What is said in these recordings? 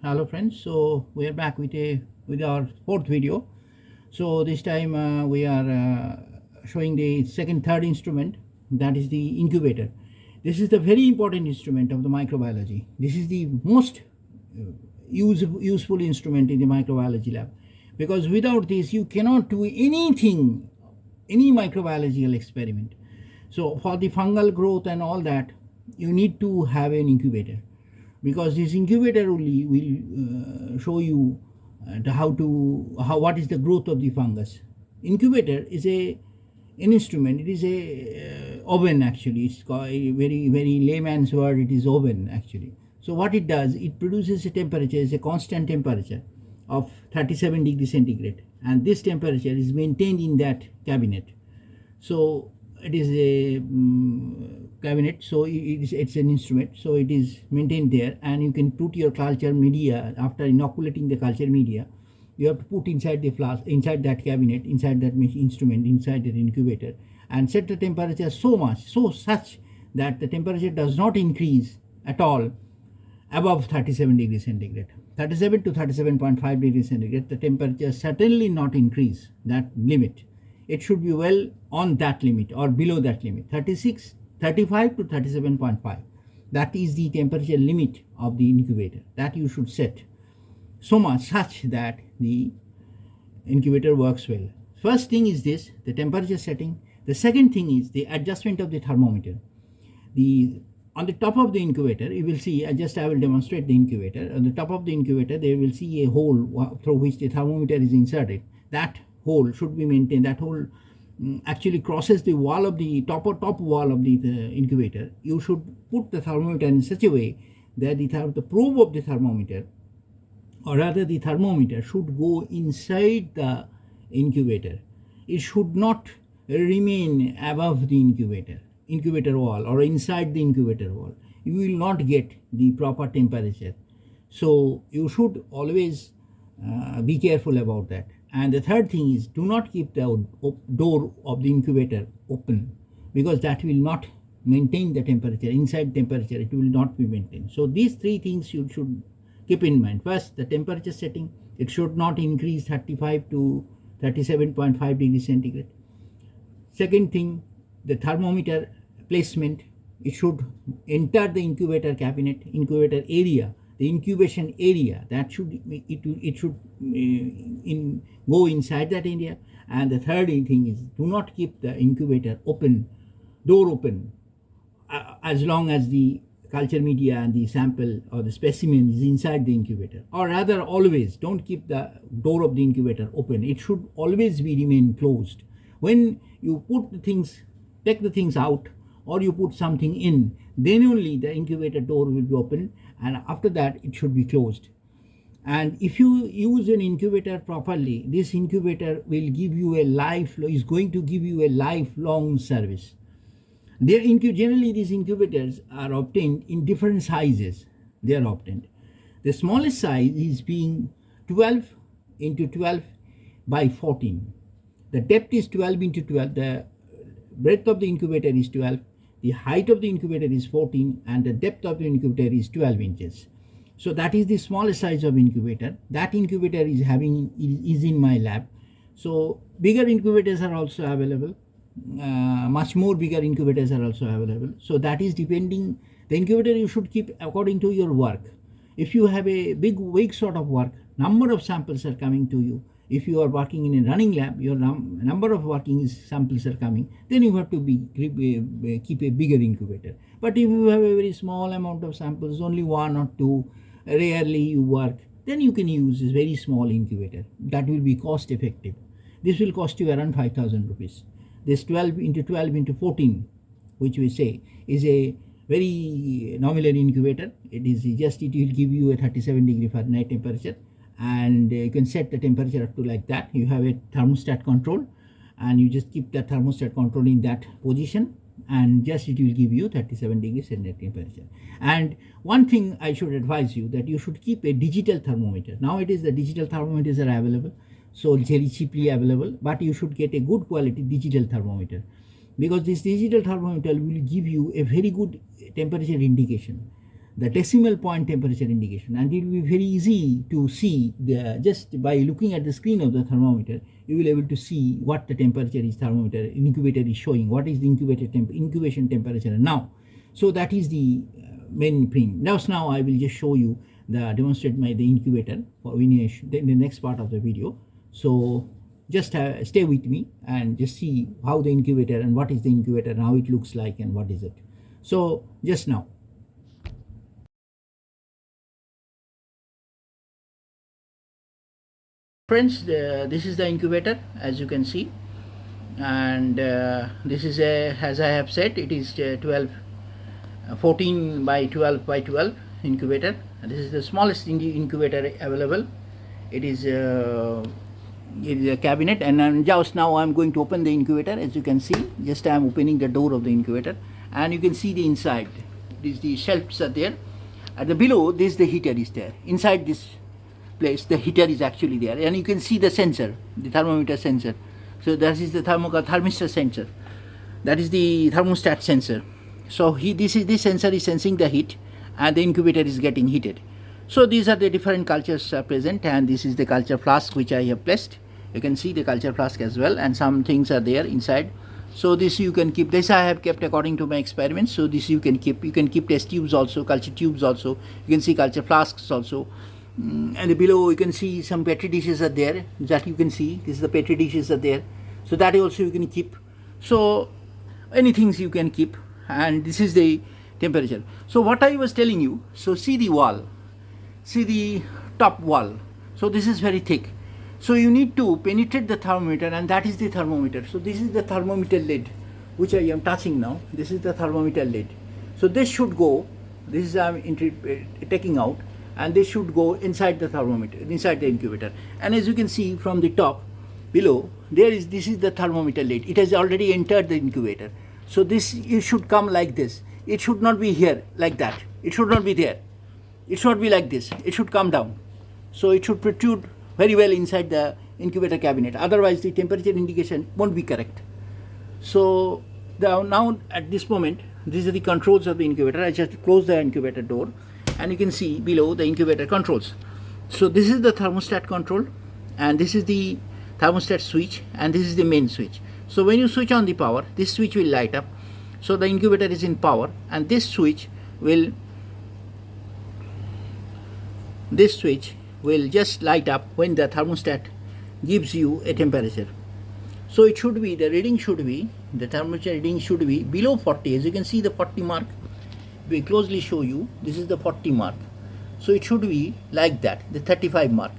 Hello friends, so we are back with our fourth video. So this time we are showing the third instrument, that is the incubator. This is the very important instrument of the microbiology. This is the most useful instrument in the microbiology lab, because without this you cannot do anything, any microbiological experiment. So for the fungal growth and all that, you need to have an incubator, because this incubator only will show you what is the growth of the fungus. Incubator is an instrument. It is a oven actually. It's called a very layman's word. It is oven actually. So what it does, it produces a temperature, is a constant temperature of 37 degrees centigrade, and this temperature is maintained in that cabinet. So it is a cabinet, so it's an instrument, so it is maintained there, and you can put your culture media. After inoculating the culture media, you have to put inside the flask, inside that cabinet, inside that instrument, inside that incubator, and set the temperature such that the temperature does not increase at all above 37 degrees centigrade. 37 to 37.5 degrees centigrade, the temperature certainly not increase that limit. It should be well on that limit or below that limit. 35 to 37.5. That is the temperature limit of the incubator that you should set such that the incubator works well. First thing is this, the temperature setting. The second thing is the adjustment of the thermometer. On the top of the incubator, you will see, I will demonstrate the incubator. On the top of the incubator, there will see a hole through which the thermometer is inserted. That hole should be maintained. That hole actually crosses the wall of the top wall of the incubator. You should put the thermometer in such a way that the probe of the thermometer, or rather the thermometer, should go inside the incubator. It should not remain above the incubator wall or inside the incubator wall. You will not get the proper temperature. So you should always be careful about that. And the third thing is, do not keep the door of the incubator open, because that will not maintain the temperature. Inside temperature, it will not be maintained. So these three things you should keep in mind. First, the temperature setting. It should not increase 35 to 37.5 degrees centigrade. Second thing, the thermometer placement. It should enter the incubator cabinet, incubator area, the incubation area. That should go inside that area. And the third thing is, do not keep the incubator door open, as long as the culture media and the sample or the specimen is inside the incubator. Or rather, always don't keep the door of the incubator open. It should always remain closed. When you take the things out, or you put something in, then only the incubator door will be open, and after that it should be closed. And if you use an incubator properly, this incubator will give you is going to give you a lifelong service. Generally, these incubators are obtained in different sizes. They are obtained. The smallest size is being 12 into 12 by 14. The depth is 12 into 12. The breadth of the incubator is 12. The height of the incubator is 14, and the depth of the incubator is 12 inches. So that is the smallest size of incubator. That incubator is in my lab. So bigger incubators are also available. Much more bigger incubators are also available. So that is depending. The incubator you should keep according to your work. If you have a big sort of work, number of samples are coming to you. If you are working in a running lab, your number of working samples are coming, then you have to keep a bigger incubator. But if you have a very small amount of samples, only one or two, rarely you work, then you can use this very small incubator. That will be cost effective. This will cost you around 5,000 rupees. This 12 into 12 into 14, which we say, is a very nominal incubator. It will give you a 37 degree Fahrenheit temperature, and you can set the temperature up to like that. You have a thermostat control, and you just keep the thermostat control in that position, and it will give you 37 degrees centigrade temperature. And one thing I should advise you, that you should keep a digital thermometer. Nowadays the digital thermometers are available, so very cheaply available, but you should get a good quality digital thermometer, because this digital thermometer will give you a very good temperature indication. the decimal point temperature indication, and it will be very easy to see just by looking at the screen of the thermometer. You will be able to see what the temperature is thermometer incubator is showing, what is the incubation temperature now. So that is the main thing. Now I will just show you demonstrate the incubator in the next part of the video. So just stay with me and just see how the incubator and what is the incubator and how it looks like and what is it. So just now. Friends, this is the incubator, as you can see, and this is as I have said, it is 14 by 12 by 12 incubator, and this is the smallest incubator available. It is a cabinet, and just now I am going to open the incubator. As you can see, just I am opening the door of the incubator, and you can see the inside. The shelves are there. At the below, this the heater is there. Inside this place, the heater is actually there, and you can see the sensor, the thermometer sensor. So that is the thermistor sensor. That is the thermostat sensor. So this sensor is sensing the heat, and the incubator is getting heated. So these are the different cultures present, and this is the culture flask which I have placed. You can see the culture flask as well, and some things are there inside. So this you can keep. This I have kept according to my experiments. So this you can keep. You can keep test tubes also, culture tubes also. You can see culture flasks also. And below you can see some petri dishes are there. That you can see. This is the petri dishes are there. So that also you can keep. So anything you can keep. And this is the temperature. So what I was telling you. So see the wall. See the top wall. So this is very thick. So you need to penetrate the thermometer, and that is the thermometer. So this is the thermometer lid, which I am touching now. This is the thermometer lid. So this should go. This is I am taking out, and this should go inside the thermometer, inside the incubator. And as you can see from the top, below, this is the thermometer lid. It has already entered the incubator. So this it should come like this. It should not be here like that. It should not be there. It should be like this. It should come down. So it should protrude very well inside the incubator cabinet. Otherwise, the temperature indication won't be correct. So now at this moment, these are the controls of the incubator. I just close the incubator door, and you can see below the incubator controls. So this is the thermostat control, and this is the thermostat switch, and this is the main switch. So when you switch on the power, this switch will light up. So the incubator is in power, and this switch will just light up when the thermostat gives you a temperature. So it should be, the thermometer reading should be below 40. As you can see the 40 mark, we closely show you, this is the 40 mark. So it should be like that, the 35 mark.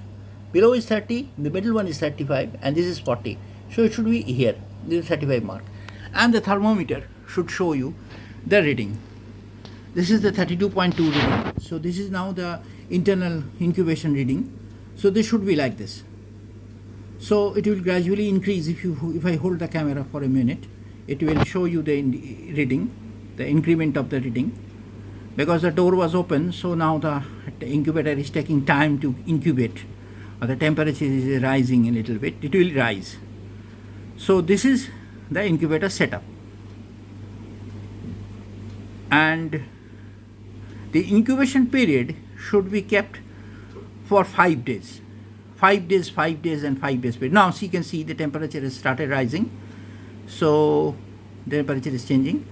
Below is 30, the middle one is 35, and this is 40. So it should be here, this is 35 mark. And the thermometer should show you the reading. This is the 32.2 reading. So this is now the internal incubation reading. So this should be like this. So it will gradually increase. If I hold the camera for a minute, it will show you the reading, the increment of the reading. Because the door was open, so now the incubator is taking time to incubate, or the temperature is rising a little bit. It will rise. So this is the incubator setup, and the incubation period should be kept for 5 days. 5 days, 5 days, and 5 days period. Now, so you can see the temperature has started rising. So the temperature is changing.